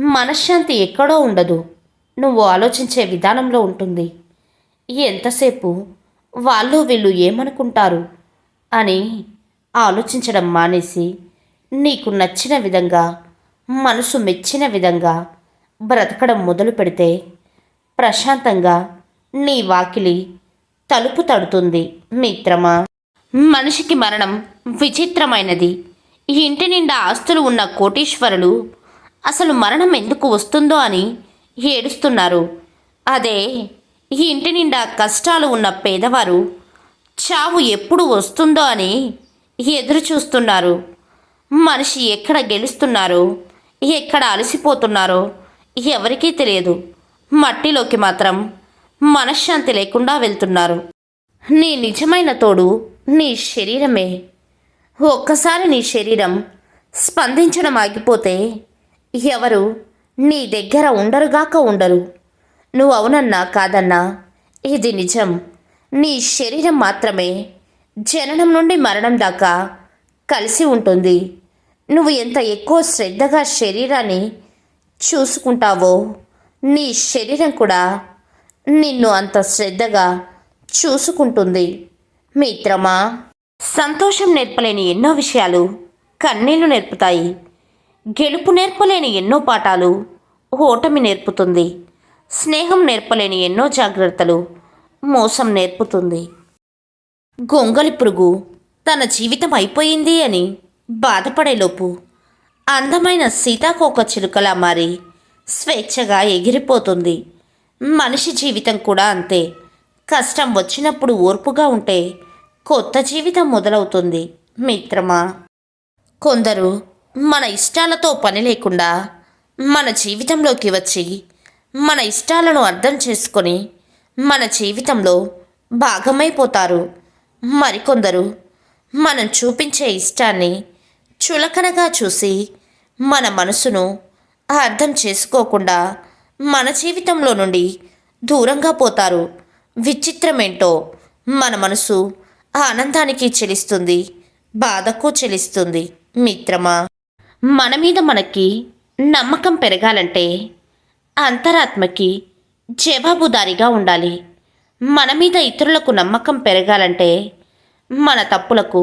మనశ్శాంతి ఎక్కడో ఉండదు. నువ్వు ఆలోచించే విధానంలో ఉంటుంది. ఎంతసేపు వాళ్ళు వీళ్ళు ఏమనుకుంటారు అని ఆలోచించడం మానేసి నీకు నచ్చిన విధంగా, మనసు మెచ్చిన విధంగా బ్రతకడం మొదలు పెడితే ప్రశాంతంగా నీ వాకిలి తలుపు తడుతుంది మిత్రమా. మనిషికి మరణం విచిత్రమైనది. ఇంటి నిండా ఆస్తులు ఉన్న కోటీశ్వరులు అసలు మరణం ఎందుకు వస్తుందో అని ఏడుస్తున్నారు. అదే ఇంటి నిండా కష్టాలు ఉన్న పేదవారు చావు ఎప్పుడు వస్తుందో అని ఎదురు చూస్తున్నారు. మనిషి ఎక్కడ గెలుస్తున్నారో, ఎక్కడ అలసిపోతున్నారో ఎవరికీ తెలియదు. మట్టిలోకి మాత్రం మనశ్శాంతి లేకుండా వెళ్తున్నారు. నీ నిజమైన తోడు నీ శరీరమే. ఒక్కసారి నీ శరీరం స్పందించడం ఆగిపోతే ఎవరు నీ దగ్గర ఉండరుగాక ఉండరు. నువ్వు అవునన్నా కాదన్నా ఇది నిజం. నీ శరీరం మాత్రమే జననం నుండి మరణం దాకా కలిసి ఉంటుంది. నువ్వు ఎంత ఎక్కువ శ్రద్ధగా శరీరాన్ని చూసుకుంటావో నీ శరీరం కూడా నిన్ను అంత శ్రద్ధగా చూసుకుంటుంది మిత్రమా. సంతోషం నేర్పలేని ఎన్నో విషయాలు కన్నీళ్లు నేర్పుతాయి. గెలుపు నేర్పలేని ఎన్నో పాఠాలు ఓటమి నేర్పుతుంది. స్నేహం నేర్పలేని ఎన్నో జాగ్రత్తలు మోసం నేర్పుతుంది. గొంగలి పురుగు తన జీవితం అయిపోయింది అని బాధపడేలోపు అందమైన సీతాకోక చిలుకలా మారి స్వేచ్ఛగా ఎగిరిపోతుంది. మనిషి జీవితం కూడా అంతే. కష్టం వచ్చినప్పుడు ఓర్పుగా ఉంటే కొత్త జీవితం మొదలవుతుంది మిత్రమా. కొందరు మన ఇష్టాలతో పని లేకుండా మన జీవితంలోకి వచ్చి మన ఇష్టాలను అర్థం చేసుకొని మన జీవితంలో భాగమైపోతారు. మరికొందరు మనం చూపించే ఇష్టాన్ని చులకనగా చూసి మన మనసును అర్థం చేసుకోకుండా మన జీవితంలో నుండి దూరంగా పోతారు. విచిత్రమేంటో మన మనసు ఆనందానికి చెలిస్తుంది, బాధకు చెలిస్తుంది మిత్రమా. మన మీద మనకి నమ్మకం పెరగాలంటే అంతరాత్మకి జవాబుదారీగా ఉండాలి. మన మీద ఇతరులకు నమ్మకం పెరగాలంటే మన తప్పులకు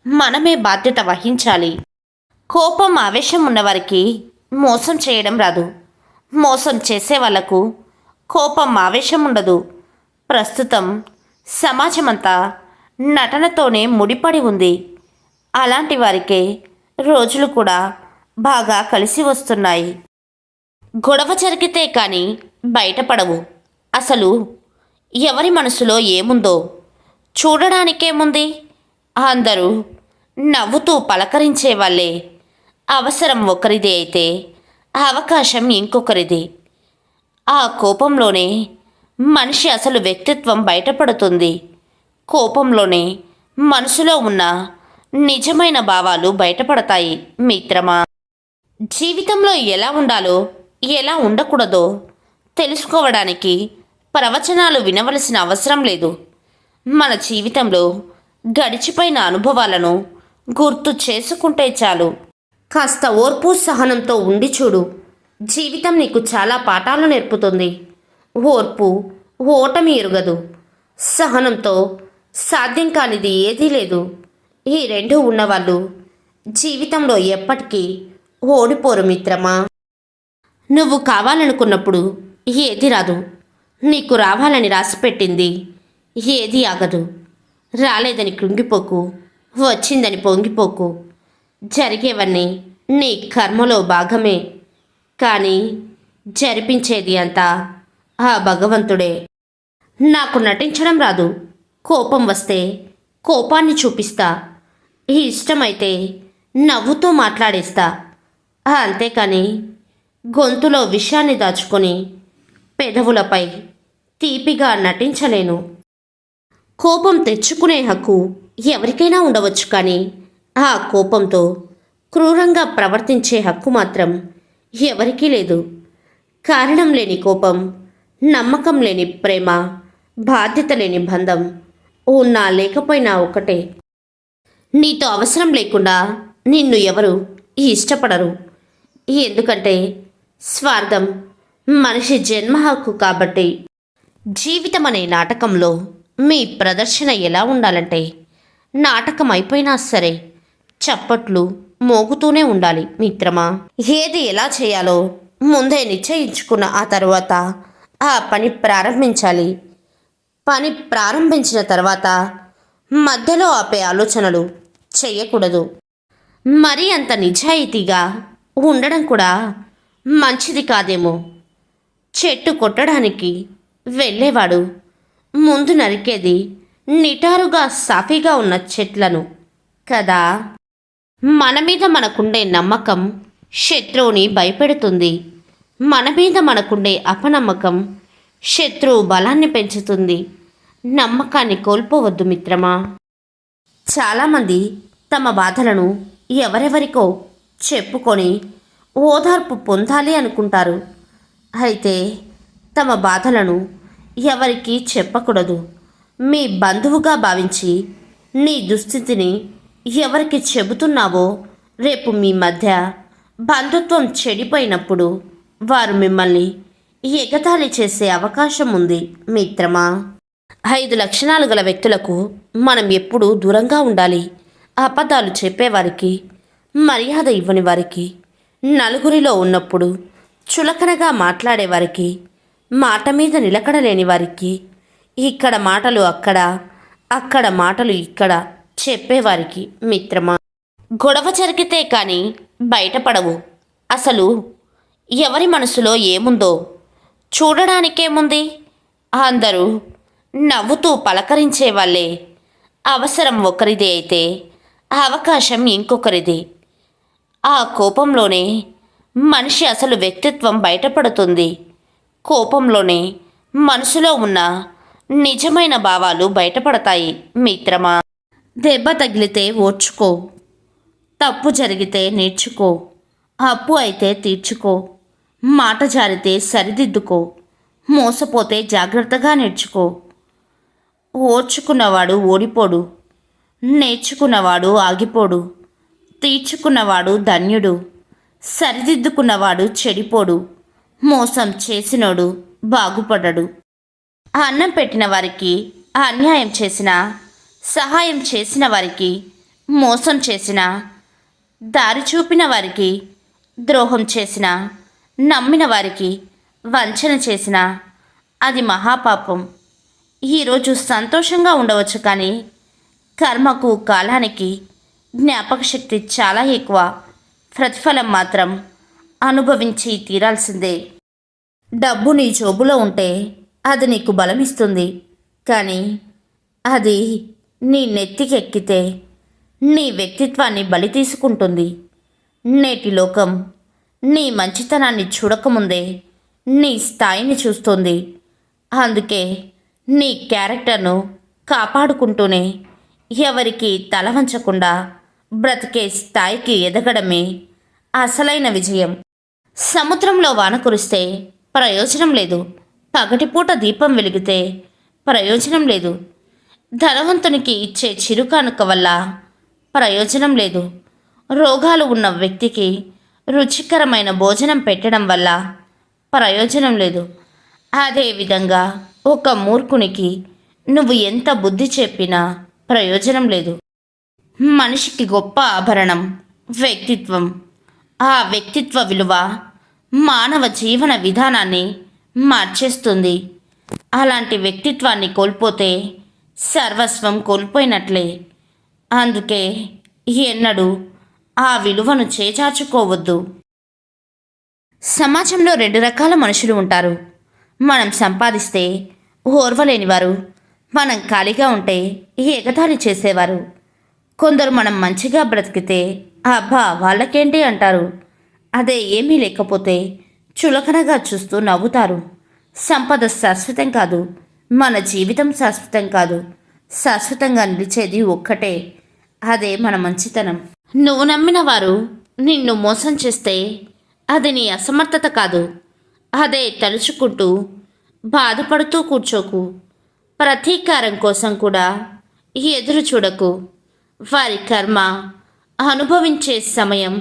మనమే బాధ్యత వహించాలి. కోపం, ఆవేశం ఉన్నవారికి మోసం చేయడం రాదు. మోసం చేసే వాళ్లకు కోపం, ఆవేశం ఉండదు. ప్రస్తుతం సమాజమంతా నటనతోనే ముడిపడి ఉంది. అలాంటి వారికే రోజులు కూడా బాగా కలిసి వస్తున్నాయి. గొడవ జరిగితే కానీ బయటపడవు. అసలు ఎవరి మనసులో ఏముందో చూడడానికేముంది? అందరూ నవ్వుతూ పలకరించే వాళ్ళే. అవసరం ఒకరిది అయితే అవకాశం ఇంకొకరిది. ఆ కోపంలోనే మనిషి అసలు వ్యక్తిత్వం బయటపడుతుంది. కోపంలోనే మనసులో ఉన్న నిజమైన భావాలు బయటపడతాయి మిత్రమా. జీవితంలో ఎలా ఉండాలో, ఎలా ఉండకూడదో తెలుసుకోవడానికి ప్రవచనాలు వినవలసిన అవసరం లేదు. మన జీవితంలో గడిచిపోయిన అనుభవాలను గుర్తు చేసుకుంటే చాలు. కాస్త ఓర్పు, సహనంతో ఉండి చూడు. జీవితం నీకు చాలా పాఠాలు నేర్పుతుంది. ఓర్పు ఓటమి ఎరుగదు. సహనంతో సాధ్యం కానిది ఏదీ లేదు. ఈ రెండు ఉన్నవాళ్ళు జీవితంలో ఎప్పటికీ ఓడిపోరు మిత్రమా. నువ్వు కావాలనుకున్నప్పుడు ఏది రాదు. నీకు రావాలని రాసిపెట్టింది ఏది ఆగదు. రాలేదని కృంగిపోకు, వచ్చిందని పొంగిపోకు. జరిగేవన్నీ నీ కర్మలో భాగమే. కానీ జరిపించేది అంతా ఆ భగవంతుడే. నాకు నటించడం రాదు. కోపం వస్తే కోపాన్ని చూపిస్తా. ఇష్టమైతే నవ్వుతూ మాట్లాడేస్తా. అంతేకాని గొంతులో విషాన్ని దాచుకొని పెదవులపై తీపిగా నటించలేను. కోపం తెచ్చుకునే హక్కు ఎవరికైనా ఉండవచ్చు, కానీ ఆ కోపంతో క్రూరంగా ప్రవర్తించే హక్కు మాత్రం ఎవరికీ లేదు. కారణం లేని కోపం, నమ్మకం లేని ప్రేమ, బాధ్యత లేని బంధం ఉన్నా లేకపోయినా ఒకటే. నీతో అవసరం లేకుండా నిన్ను ఎవరు ఇష్టపడరు. ఎందుకంటే స్వార్థం మనిషి జన్మ హక్కు కాబట్టి జీవితం అనే నాటకంలో మీ ప్రదర్శన ఎలా ఉండాలంటే నాటకం అయిపోయినా సరే చప్పట్లు మోగుతూనే ఉండాలి మిత్రమా. ఏది ఎలా చేయాలో ముందే నిశ్చయించుకున్న ఆ తర్వాత ఆ పని ప్రారంభించాలి. పని ప్రారంభించిన తర్వాత మధ్యలో ఆపే ఆలోచనలు చేయకూడదు. మరీ అంత నిజాయితీగా ఉండడం కూడా మంచిది కాదేమో. చెట్టు కొట్టడానికి వెళ్ళేవాడు ముందు నరికేది నిటారుగా సాఫీగా ఉన్న చెట్లను కదా. మన మీద మనకుండే నమ్మకం శత్రువుని భయపెడుతుంది. మన మీద మనకుండే అపనమ్మకం శత్రువు బలాన్ని పెంచుతుంది. నమ్మకాన్ని కోల్పోవద్దు మిత్రమా. చాలామంది తమ బాధలను ఎవరెవరికో చెప్పుకొని ఓదార్పు పొందాలి అనుకుంటారు. అయితే తమ బాధలను ఎవరికీ చెప్పకూడదు. మీ బంధువుగా భావించి నీ దుస్థితిని ఎవరికి చెబుతున్నావో రేపు మీ మధ్య బంధుత్వం చెడిపోయినప్పుడు వారు మిమ్మల్ని ఎగతాళి చేసే అవకాశం ఉంది మిత్రమా. 5 లక్షణాలు గల వ్యక్తులకు మనం ఎప్పుడూ దూరంగా ఉండాలి. అబద్ధాలు చెప్పేవారికి, మర్యాద ఇవ్వని వారికి, నలుగురిలో ఉన్నప్పుడు చులకనగా మాట్లాడేవారికి, మాట మీద నిలకడలేని వారికి, ఇక్కడ మాటలు అక్కడ, అక్కడ మాటలు ఇక్కడ చెప్పేవారికి మిత్రమా. గొడవ జరిగితే కానీ బయటపడవు. అసలు ఎవరి మనసులో ఏముందో చూడడానికేముంది. అందరూ నవ్వుతూ పలకరించే వాళ్ళే. అవసరం ఒకరిది అయితే అవకాశం ఇంకొకరిది. ఆ కోపంలోనే మనిషి అసలు వ్యక్తిత్వం బయటపడుతుంది. కోపంలోనే మనసులో ఉన్న నిజమైన భావాలు బయటపడతాయి మిత్రమా. దెబ్బ తగిలితే ఓర్చుకో, తప్పు జరిగితే నేర్చుకో, అప్పు అయితే తీర్చుకో, మాట జారితే సరిదిద్దుకో, మోసపోతే జాగ్రత్తగా నేర్చుకో. ఓర్చుకున్నవాడు ఓడిపోడు, నేర్చుకున్నవాడు ఆగిపోడు, తీర్చుకున్నవాడు ధన్యుడు, సరిదిద్దుకున్నవాడు చెడిపోడు, మోసం చేసినోడు బాగుపడడు. అన్నం పెట్టిన వారికి అన్యాయం చేసినా, సహాయం చేసిన వారికి మోసం చేసినా, దారి చూపిన వారికి ద్రోహం చేసినా, నమ్మిన వారికి వంచన చేసినా అది మహాపాపం. ఈరోజు సంతోషంగా ఉండవచ్చు, కానీ కర్మకు కాలానికి జ్ఞాపకశక్తి చాలా ఎక్కువ. ప్రతిఫలం మాత్రం అనుభవించి తీరాల్సిందే. డబ్బు నీ జోబులో ఉంటే అది నీకు బలమిస్తుంది, కానీ అది నీ నెత్తికెక్కితే నీ వ్యక్తిత్వాన్ని బలి తీసుకుంటుంది. నేటి లోకం నీ మంచితనాన్ని చూడకముందే నీ స్థాయిని చూస్తుంది. అందుకే నీ క్యారెక్టర్ను కాపాడుకుంటూనే ఎవరికి తల వంచకుండా బ్రతికే స్థాయికి ఎదగడమే అసలైన విజయం. సముద్రంలో వాన కురిస్తే ప్రయోజనం లేదు. పగటిపూట దీపం వెలిగితే ప్రయోజనం లేదు. ధనవంతునికి ఇచ్చే చిరుకానుక వల్ల ప్రయోజనం లేదు. రోగాలు ఉన్న వ్యక్తికి రుచికరమైన భోజనం పెట్టడం వల్ల ప్రయోజనం లేదు. అదేవిధంగా ఒక మూర్ఖునికి నువ్వు ఎంత బుద్ధి చెప్పినా ప్రయోజనం లేదు. మనిషికి గొప్ప ఆభరణం వ్యక్తిత్వం. ఆ వ్యక్తిత్వ విలువ మానవ జీవన విధానాన్ని మార్చేస్తుంది. అలాంటి వ్యక్తిత్వాన్ని కోల్పోతే సర్వస్వం కోల్పోయినట్లే. అందుకే ఎన్నడూ ఆ విలువను చేజార్చుకోవద్దు. సమాజంలో 2 రకాల మనుషులు ఉంటారు. మనం సంపాదిస్తే ఓర్వలేనివారు, మనం ఖాళీగా ఉంటే ఎగతాళి చేసేవారు. కొందరు మనం మంచిగా బ్రతికితే అబ్బా వాళ్ళకేంటి అంటారు. అదే ఏమీ లేకపోతే చులకనగా చూస్తూ నవ్వుతారు. సంపద శాశ్వతం కాదు, మన జీవితం శాశ్వతం కాదు. శాశ్వతంగా నిలిచేది ఒక్కటే, అదే మన మంచితనం. నువ్వు నమ్మిన వారు నిన్ను మోసం చేస్తే అది నీ అసమర్థత కాదు. అదే తలుచుకుంటూ బాధపడుతూ కూర్చోకు. ప్రతీకారం కోసం కూడా ఎదురు చూడకు. వారి కర్మ అనుభవించే సమయం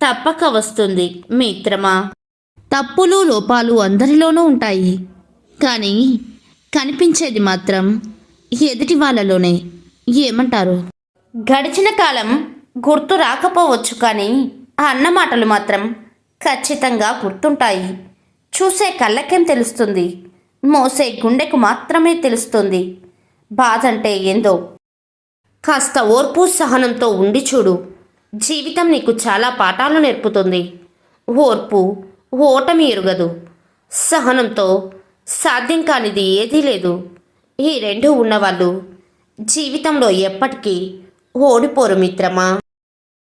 తప్పక వస్తుంది మిత్రమా. తప్పులు లోపాలు అందరిలోనూ ఉంటాయి, కానీ కనిపించేది మాత్రం ఎదుటి వాళ్ళలోనే. ఏమంటారు? గడిచిన కాలం గుర్తు రాకపోవచ్చు, కానీ ఆ అన్న మాటలు మాత్రం ఖచ్చితంగా గుర్తుంటాయి. చూసే కళ్ళకేం తెలుస్తుంది, మోసే గుండెకు మాత్రమే తెలుస్తుంది బాధ అంటే ఏందో. కాస్త ఓర్పు సహనంతో ఉండి చూడు, జీవితం నీకు చాలా పాఠాలు నేర్పుతుంది. ఓర్పు ఓటమి ఎరుగదు, సహనంతో సాధ్యం కానిది ఏదీ లేదు. ఈ రెండు ఉన్నవాళ్ళు జీవితంలో ఎప్పటికీ ఓడిపోరు మిత్రమా.